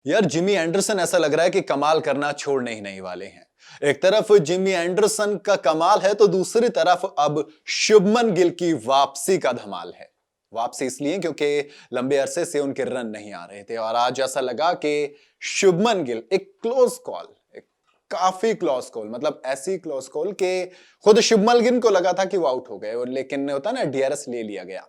यार Jimmy Anderson ऐसा लग रहा है कि कमाल करना छोड़ने ही नहीं वाले हैं। एक तरफ जिमी एंडरसन का कमाल है तो दूसरी तरफ अब शुभमन गिल की वापसी का धमाल है। वापसी इसलिए क्योंकि लंबे अरसे से उनके रन नहीं आ रहे थे और आज ऐसा लगा कि शुभमन गिल एक क्लोज कॉल, एक काफी क्लोज कॉल, मतलब ऐसी क्लोज कॉल के खुद शुभमन गिल को लगा था कि वो आउट हो गए, और लेकिन होता ना डीआरएस ले लिया गया।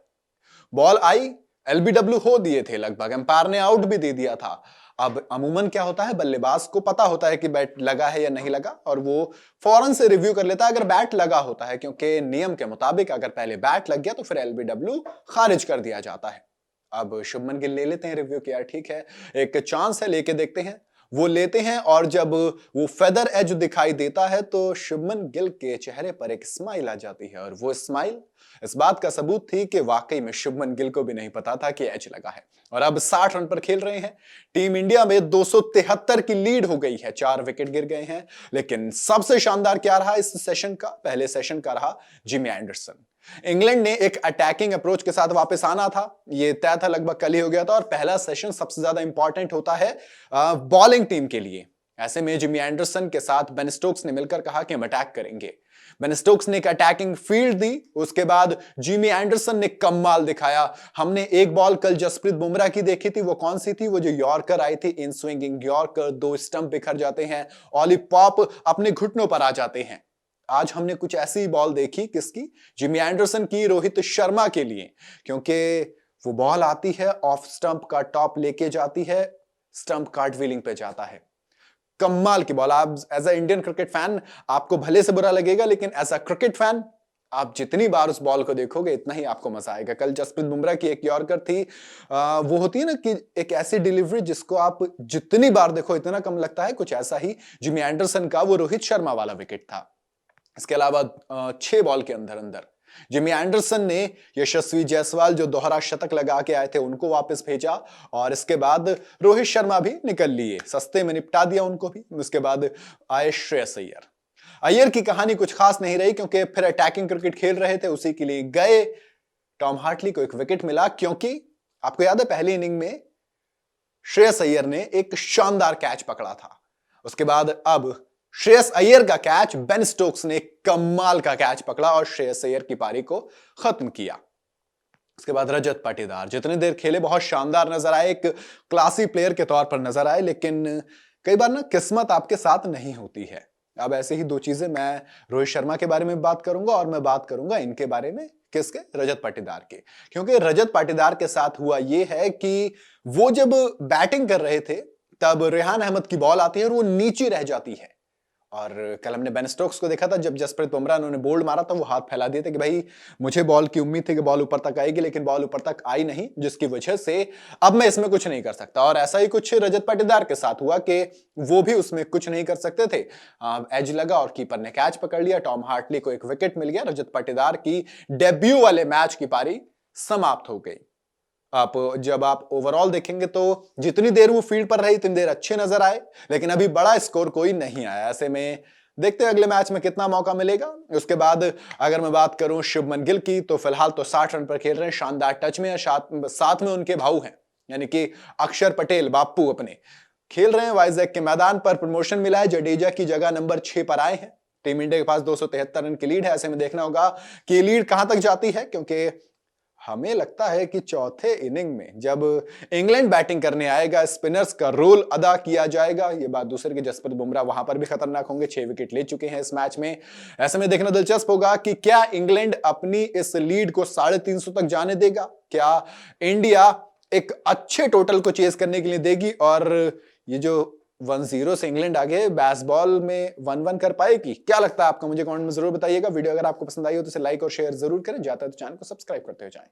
बॉल आई, एलबीडब्ल्यू हो दिए थे लगभग, एम्पायर ने आउट भी दे दिया था। अब अमूमन क्या होता है, बल्लेबाज को पता होता है कि बैट लगा है या नहीं लगा और वो फौरन से रिव्यू कर लेता है अगर बैट लगा होता है, क्योंकि नियम के मुताबिक अगर पहले बैट लग गया तो फिर एलबीडब्ल्यू खारिज कर दिया जाता है। अब शुभमन गिल ले लेते हैं रिव्यू किया, ठीक है एक चांस है, लेके देखते हैं। वो लेते हैं और जब वो फेदर एज दिखाई देता है तो शुभमन गिल के चेहरे पर एक स्माइल आ जाती है, और वो स्माइल इस बात का सबूत थी कि वाकई में शुभमन गिल को भी नहीं पता था कि एज लगा है। और अब 60 रन पर खेल रहे हैं। टीम इंडिया में 273 की लीड हो गई है, 4 विकेट गिर गए हैं। लेकिन सबसे शानदार क्या रहा इस सेशन का, पहले सेशन का रहा जिमी एंडरसन। इंग्लैंड ने एक अटैकिंग अप्रोच के साथ वापस आना था, ये तय था, लगभग कल ही हो गया था। और पहला सेशन सबसे ज्यादा इंपॉर्टेंट होता है बॉलिंग टीम के लिए। ऐसे में जिमी एंडरसन के साथ बेन स्टोक्स ने मिलकर कहा कि हम अटैक करेंगे। बेन स्टोक्स ने एक अटैकिंग फील्ड दी, उसके बाद जिमी एंडरसन ने कमाल दिखाया। हमने एक बॉल कल जसप्रीत बुमराह की देखी थी, वो कौन सी थी, वो जो यॉर्कर आई थी, इन स्विंगिंग यॉर्कर, 2 स्टंप बिखर जाते हैं, ऑली पॉप अपने घुटनों पर आ जाते हैं। आज हमने कुछ ऐसी बॉल देखी, किसकी, जिमी एंडरसन की, रोहित शर्मा के लिए, क्योंकि वो बॉल आती है ऑफ स्टंप का टॉप लेके जाती है, स्टंप कार्ट व्हीलिंग पे जाता है। कमाल की बॉल। आप as a Indian cricket fan आपको भले से बुरा लगेगा, लेकिन एज अ क्रिकेट फैन आप जितनी बार उस बॉल को देखोगे इतना ही आपको मजा आएगा। कल जसप्रीत बुमराह की एक यॉर्कर थी, वो होती है ना कि एक ऐसी डिलीवरी जिसको आप जितनी बार देखो इतना कम लगता है, कुछ ऐसा ही जिमी एंडरसन का वो रोहित शर्मा वाला विकेट था। इसके अलावा 6 बॉल के अंदर अंदर जिमी एंडरसन ने यशस्वी जायसवाल जो दोहरा शतक लगा के आए थे उनको वापस भेजा, और इसके बाद रोहित शर्मा भी निकल लिए, सस्ते में निपटा दिया उनको भी। उसके बाद आए श्रेयस अय्यर। अय्यर की कहानी कुछ खास नहीं रही, क्योंकि फिर अटैकिंग क्रिकेट खेल रहे थे, उसी के लिए गए। टॉम हार्टली को एक विकेट मिला, क्योंकि आपको याद है पहली इनिंग में श्रेयस अय्यर ने एक शानदार कैच पकड़ा था। उसके बाद अब श्रेयस अय्यर का कैच बेन स्टोक्स ने कमाल का कैच पकड़ा और श्रेयस अय्यर की पारी को खत्म किया। उसके बाद रजत पाटीदार जितनी देर खेले बहुत शानदार नजर आए, एक क्लासी प्लेयर के तौर पर नजर आए, लेकिन कई बार ना किस्मत आपके साथ नहीं होती है। अब ऐसे ही 2 चीजें, मैं रोहित शर्मा के बारे में बात करूंगा और मैं बात करूंगा इनके बारे में, किसके, रजत पाटीदार के। क्योंकि रजत पाटीदार के साथ हुआ यह है कि वो जब बैटिंग कर रहे थे तब रेहान अहमद की बॉल आती है और वो नीचे रह जाती है। और कल हमने बेन स्टोक्स को देखा था, जब जसप्रीत बुमराह उन्होंने बोल्ड मारा था, वो हाथ फैला दिए थे कि भाई मुझे बॉल की उम्मीद थी कि बॉल ऊपर तक आएगी, लेकिन बॉल ऊपर तक आई नहीं, जिसकी वजह से अब मैं इसमें कुछ नहीं कर सकता। और ऐसा ही कुछ रजत पाटीदार के साथ हुआ कि वो भी उसमें कुछ नहीं कर सकते थे। एज लगा और कीपर ने कैच पकड़ लिया, टॉम हार्टली को एक विकेट मिल गया। रजत पाटीदार की डेब्यू वाले मैच की पारी समाप्त हो गई। आप जब आप ओवरऑल देखेंगे तो जितनी देर वो फील्ड पर रही उतनी देर अच्छे नजर आए, लेकिन अभी बड़ा स्कोर कोई नहीं आया। ऐसे में देखते हैं अगले मैच में कितना मौका मिलेगा। उसके बाद अगर मैं बात करूं शुभमन गिल की, तो फिलहाल तो 60 रन पर खेल रहे हैं, शानदार टच में है, साथ में उनके भाऊ हैं, यानी कि अक्षर पटेल बापू अपने खेल रहे हैं। वाइजैक के मैदान पर प्रमोशन मिला है, जडेजा की जगह नंबर 6 पर आए हैं। टीम इंडिया के पास 273 रन की लीड है। ऐसे में देखना होगा कि लीड कहां तक जाती है, क्योंकि हमें लगता है कि चौथे इनिंग में जब इंग्लैंड बैटिंग करने आएगा, स्पिनर्स का रोल अदा किया जाएगा। ये बात दूसरे के जसप्रीत बुमराह वहां पर भी खतरनाक होंगे, 6 विकेट ले चुके हैं इस मैच में। ऐसे में देखना दिलचस्प होगा कि क्या इंग्लैंड अपनी इस लीड को 350 तक जाने देगा, क्या इंडिया एक अच्छे टोटल को चेस करने के लिए देगी, और ये जो 1-0 से इंग्लैंड आगे बेसबॉल में 1-1 कर पाएगी। क्या लगता है आपको, मुझे कमेंट में जरूर बताइएगा। वीडियो अगर आपको पसंद आई हो तो इसे लाइक और शेयर जरूर करें, जाता है तो चैनल को सब्सक्राइब करते हो जाएं।